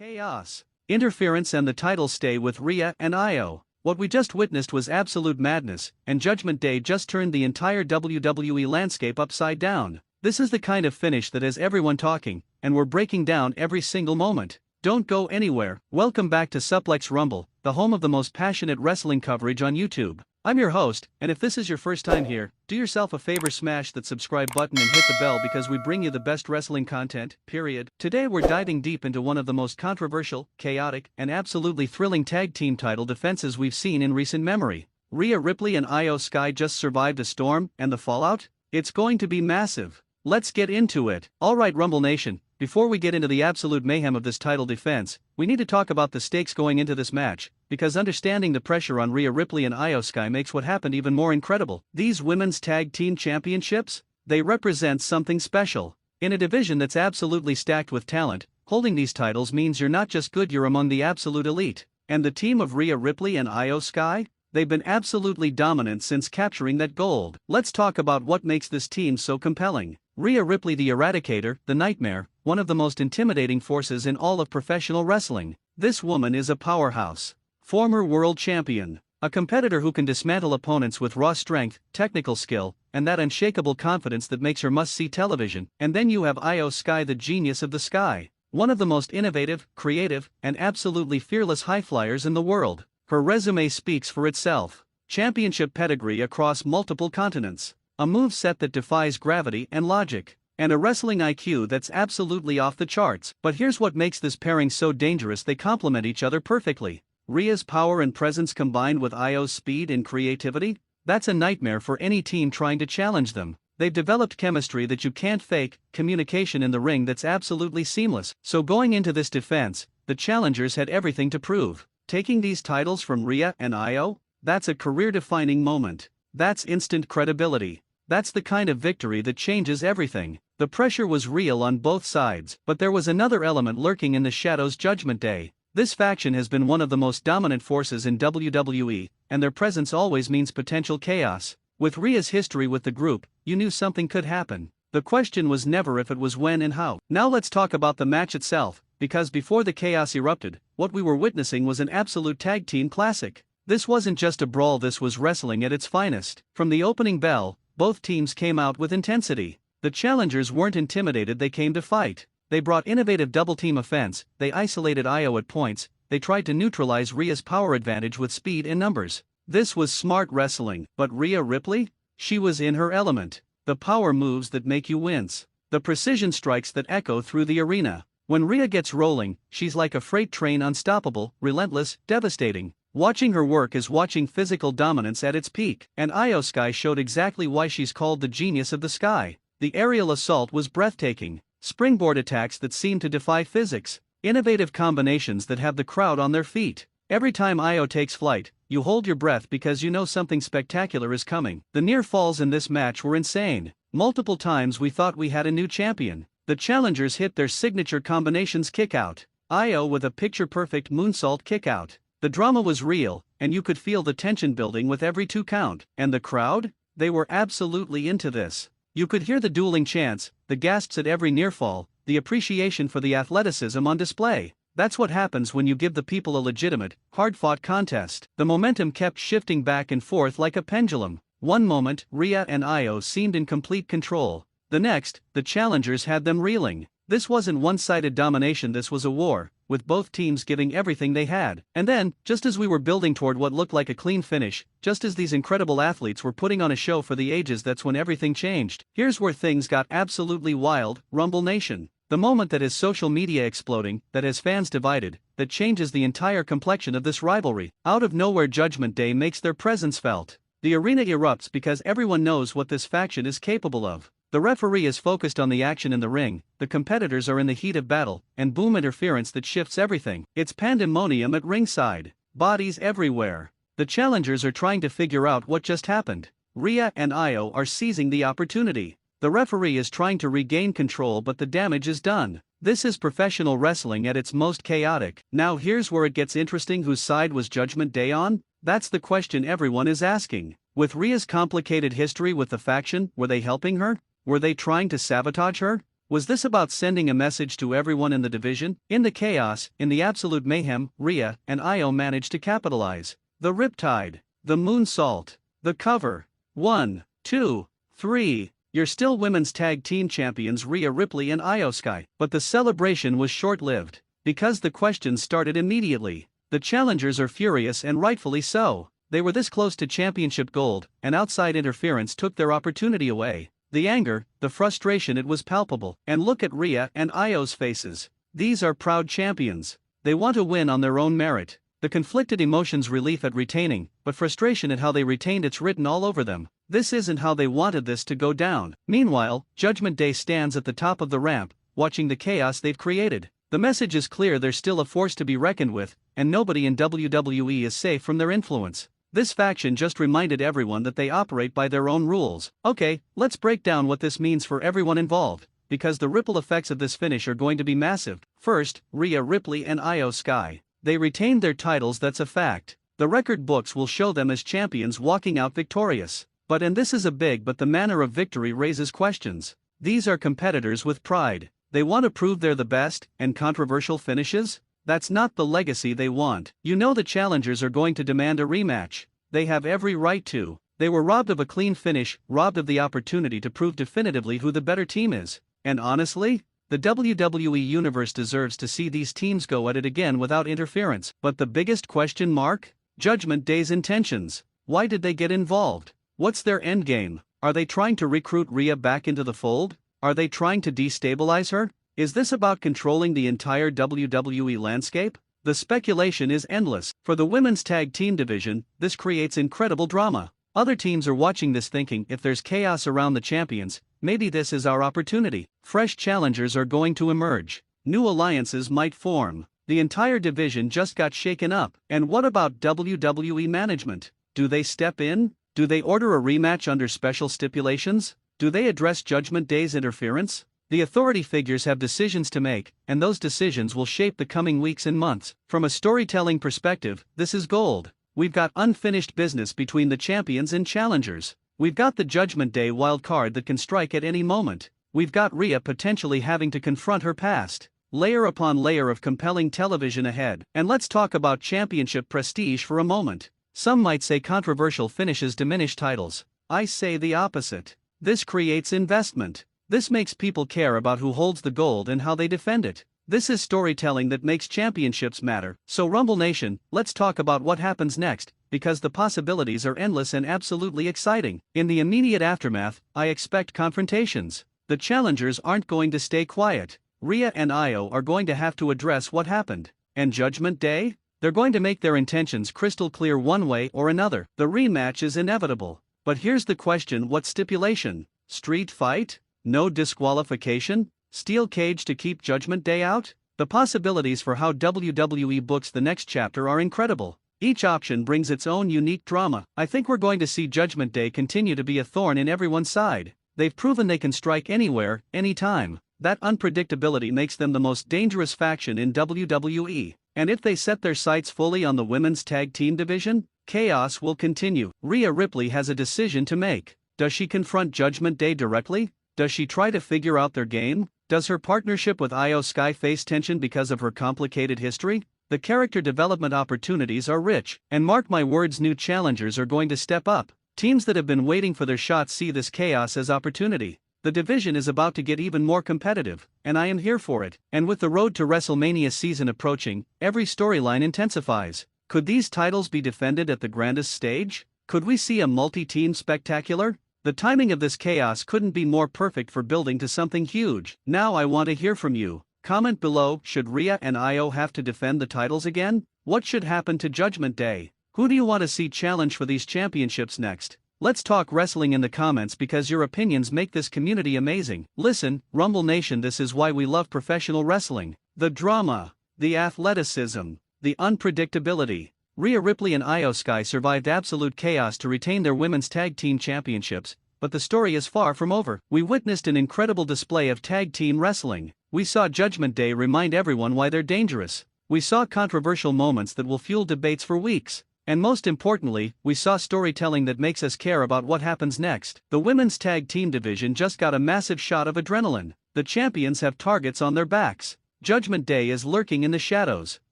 Chaos, interference, and the titles stay with Rhea and IYO. What we just witnessed was absolute madness, and Judgment Day just turned the entire WWE landscape upside down. This is the kind of finish that has everyone talking, and we're breaking down every single moment. Don't go anywhere. Welcome back to Suplex Rumble, the home of the most passionate wrestling coverage on YouTube. I'm your host, and if this is your first time here, do yourself a favor, smash that subscribe button and hit the bell because we bring you the best wrestling content, period. Today we're diving deep into one of the most controversial, chaotic, and absolutely thrilling tag team title defenses we've seen in recent memory. Rhea Ripley and IYO Sky just survived a storm, and the fallout? It's going to be massive. Let's get into it. Alright Rumble Nation, before we get into the absolute mayhem of this title defense, we need to talk about the stakes going into this match, because understanding the pressure on Rhea Ripley and IYO Sky makes what happened even more incredible. These women's tag team championships? They represent something special. In a division that's absolutely stacked with talent, holding these titles means you're not just good, you're among the absolute elite. And the team of Rhea Ripley and IYO Sky? They've been absolutely dominant since capturing that gold. Let's talk about what makes this team so compelling. Rhea Ripley, the Eradicator, the Nightmare, one of the most intimidating forces in all of professional wrestling. This woman is a powerhouse. Former world champion. A competitor who can dismantle opponents with raw strength, technical skill, and that unshakable confidence that makes her must-see television. And then you have IYO Sky, the genius of the sky. One of the most innovative, creative, and absolutely fearless highflyers in the world. Her resume speaks for itself. Championship pedigree across multiple continents. A moveset that defies gravity and logic. And a wrestling IQ that's absolutely off the charts. But here's what makes this pairing so dangerous: they complement each other perfectly. Rhea's power and presence combined with IYO's speed and creativity? That's a nightmare for any team trying to challenge them. They've developed chemistry that you can't fake, communication in the ring that's absolutely seamless. So going into this defense, the challengers had everything to prove. Taking these titles from Rhea and IYO? That's a career-defining moment. That's instant credibility. That's the kind of victory that changes everything. The pressure was real on both sides, but there was another element lurking in the shadows: Judgment Day. This faction has been one of the most dominant forces in WWE, and their presence always means potential chaos. With Rhea's history with the group, you knew something could happen. The question was never if, it was when and how. Now let's talk about the match itself, because before the chaos erupted, what we were witnessing was an absolute tag team classic. This wasn't just a brawl, this was wrestling at its finest. From the opening bell, both teams came out with intensity. The challengers weren't intimidated, they came to fight. They brought innovative double-team offense, they isolated IYO at points, they tried to neutralize Rhea's power advantage with speed and numbers. This was smart wrestling. But Rhea Ripley? She was in her element. The power moves that make you wince. The precision strikes that echo through the arena. When Rhea gets rolling, she's like a freight train, unstoppable, relentless, devastating. Watching her work is watching physical dominance at its peak. And IYO Sky showed exactly why she's called the genius of the sky. The aerial assault was breathtaking. Springboard attacks that seem to defy physics. Innovative combinations that have the crowd on their feet. Every time IYO takes flight, you hold your breath because you know something spectacular is coming. The near falls in this match were insane. Multiple times we thought we had a new champion. The challengers hit their signature combinations: kick out. IYO with a picture-perfect moonsault kick out. The drama was real, and you could feel the tension building with every 2 count. And the crowd? They were absolutely into this. You could hear the dueling chants, the gasps at every near fall, the appreciation for the athleticism on display. That's what happens when you give the people a legitimate, hard-fought contest. The momentum kept shifting back and forth like a pendulum. One moment, Rhea and IYO seemed in complete control. The next, the challengers had them reeling. This wasn't one-sided domination, this was a war, with both teams giving everything they had. And then, just as we were building toward what looked like a clean finish, just as these incredible athletes were putting on a show for the ages, that's when everything changed. Here's where things got absolutely wild, Rumble Nation. The moment that has social media exploding, that has fans divided, that changes the entire complexion of this rivalry. Out of nowhere, Judgment Day makes their presence felt. The arena erupts because everyone knows what this faction is capable of. The referee is focused on the action in the ring, the competitors are in the heat of battle, and boom, interference that shifts everything. It's pandemonium at ringside. Bodies everywhere. The challengers are trying to figure out what just happened. Rhea and IYO are seizing the opportunity. The referee is trying to regain control, but the damage is done. This is professional wrestling at its most chaotic. Now here's where it gets interesting: whose side was Judgment Day on? That's the question everyone is asking. With Rhea's complicated history with the faction, were they helping her? Were they trying to sabotage her? Was this about sending a message to everyone in the division? In the chaos, in the absolute mayhem, Rhea and IYO managed to capitalize. The Riptide, the Moonsault, the cover. 1, 2, 3. You're still women's tag team champions Rhea Ripley and IYO Sky. But the celebration was short-lived, because the questions started immediately. The challengers are furious and rightfully so. They were this close to championship gold, and outside interference took their opportunity away. The anger, the frustration, it was palpable. And look at Rhea and IYO's faces. These are proud champions. They want to win on their own merit. The conflicted emotions, relief at retaining, but frustration at how they retained, it's written all over them. This isn't how they wanted this to go down. Meanwhile, Judgment Day stands at the top of the ramp, watching the chaos they've created. The message is clear: they're still a force to be reckoned with, and nobody in WWE is safe from their influence. This faction just reminded everyone that they operate by their own rules. Okay, let's break down what this means for everyone involved, because the ripple effects of this finish are going to be massive. First, Rhea Ripley and IYO Sky. They retained their titles, that's a fact. The record books will show them as champions walking out victorious. But, and this is a big but, the manner of victory raises questions. These are competitors with pride. They want to prove they're the best, and controversial finishes? That's not the legacy they want. You know the challengers are going to demand a rematch. They have every right to. They were robbed of a clean finish, robbed of the opportunity to prove definitively who the better team is. And honestly, the WWE Universe deserves to see these teams go at it again without interference. But the biggest question mark? Judgment Day's intentions. Why did they get involved? What's their endgame? Are they trying to recruit Rhea back into the fold? Are they trying to destabilize her? Is this about controlling the entire WWE landscape? The speculation is endless. For the women's tag team division, this creates incredible drama. Other teams are watching this thinking, if there's chaos around the champions, maybe this is our opportunity. Fresh challengers are going to emerge. New alliances might form. The entire division just got shaken up. And what about WWE management? Do they step in? Do they order a rematch under special stipulations? Do they address Judgment Day's interference? The authority figures have decisions to make, and those decisions will shape the coming weeks and months. From a storytelling perspective, this is gold. We've got unfinished business between the champions and challengers. We've got the Judgment Day wild card that can strike at any moment. We've got Rhea potentially having to confront her past. Layer upon layer of compelling television ahead. And let's talk about championship prestige for a moment. Some might say controversial finishes diminish titles. I say the opposite. This creates investment. This makes people care about who holds the gold and how they defend it. This is storytelling that makes championships matter. So Rumble Nation, let's talk about what happens next, because the possibilities are endless and absolutely exciting. In the immediate aftermath, I expect confrontations. The challengers aren't going to stay quiet. Rhea and IYO are going to have to address what happened. And Judgment Day? They're going to make their intentions crystal clear one way or another. The rematch is inevitable. But here's the question: what stipulation? Street fight? No disqualification? Steel cage to keep Judgment Day out? The possibilities for how WWE books the next chapter are incredible. Each option brings its own unique drama. I think we're going to see Judgment Day continue to be a thorn in everyone's side. They've proven they can strike anywhere, anytime. That unpredictability makes them the most dangerous faction in WWE. And if they set their sights fully on the women's tag team division, chaos will continue. Rhea Ripley has a decision to make. Does she confront Judgment Day directly? Does she try to figure out their game? Does her partnership with IYO Sky face tension because of her complicated history? The character development opportunities are rich, and mark my words, new challengers are going to step up. Teams that have been waiting for their shots see this chaos as opportunity. The division is about to get even more competitive, and I am here for it. And with the road to WrestleMania season approaching, every storyline intensifies. Could these titles be defended at the grandest stage? Could we see a multi-team spectacular? The timing of this chaos couldn't be more perfect for building to something huge. Now I want to hear from you. Comment below: should Rhea and IYO have to defend the titles again? What should happen to Judgment Day? Who do you want to see challenge for these championships next? Let's talk wrestling in the comments, because your opinions make this community amazing. Listen, Rumble Nation, this is why we love professional wrestling. The drama, the athleticism, the unpredictability. Rhea Ripley and IYO Sky survived absolute chaos to retain their women's tag team championships, but the story is far from over. We witnessed an incredible display of tag team wrestling. We saw Judgment Day remind everyone why they're dangerous. We saw controversial moments that will fuel debates for weeks. And most importantly, we saw storytelling that makes us care about what happens next. The women's tag team division just got a massive shot of adrenaline. The champions have targets on their backs. Judgment Day is lurking in the shadows,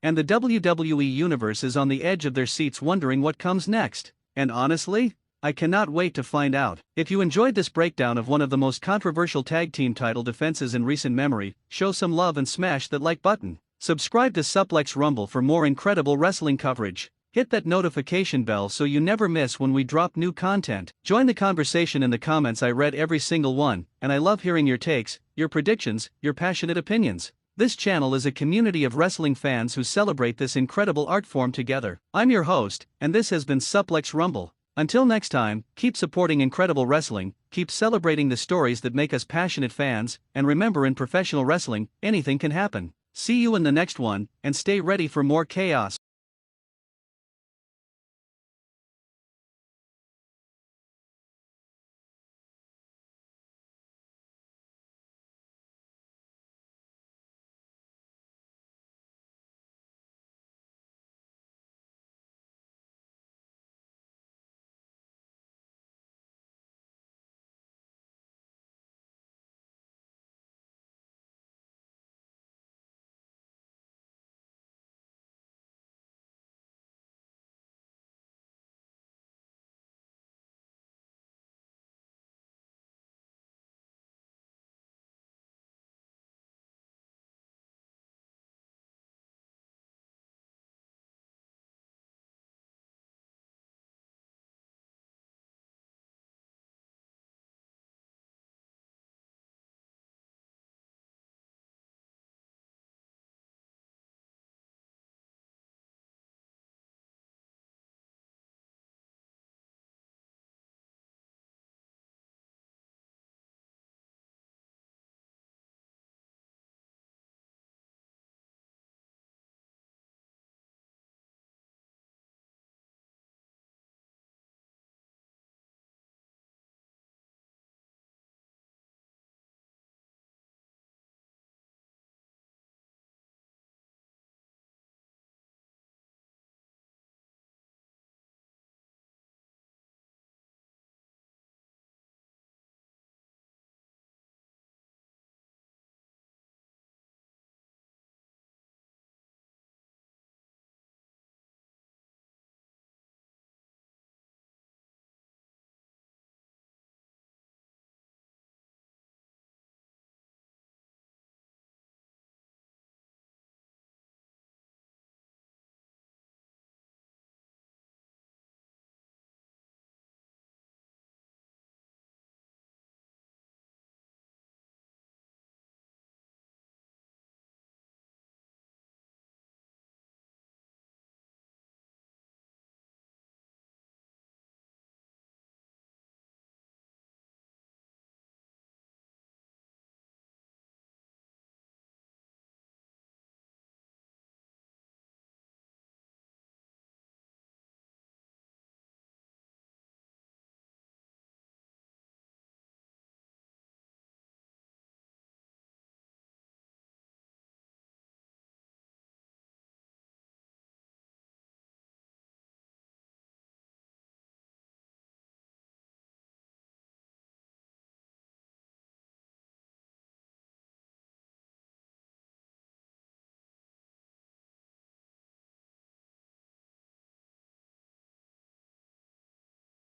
and the WWE Universe is on the edge of their seats wondering what comes next. And honestly, I cannot wait to find out. If you enjoyed this breakdown of one of the most controversial tag team title defenses in recent memory, show some love and smash that like button. Subscribe to Suplex Rumble for more incredible wrestling coverage. Hit that notification bell so you never miss when we drop new content. Join the conversation in the comments. I read every single one, and I love hearing your takes, your predictions, your passionate opinions. This channel is a community of wrestling fans who celebrate this incredible art form together. I'm your host, and this has been Suplex Rumble. Until next time, keep supporting incredible wrestling, keep celebrating the stories that make us passionate fans, and remember, in professional wrestling, anything can happen. See you in the next one, and stay ready for more chaos.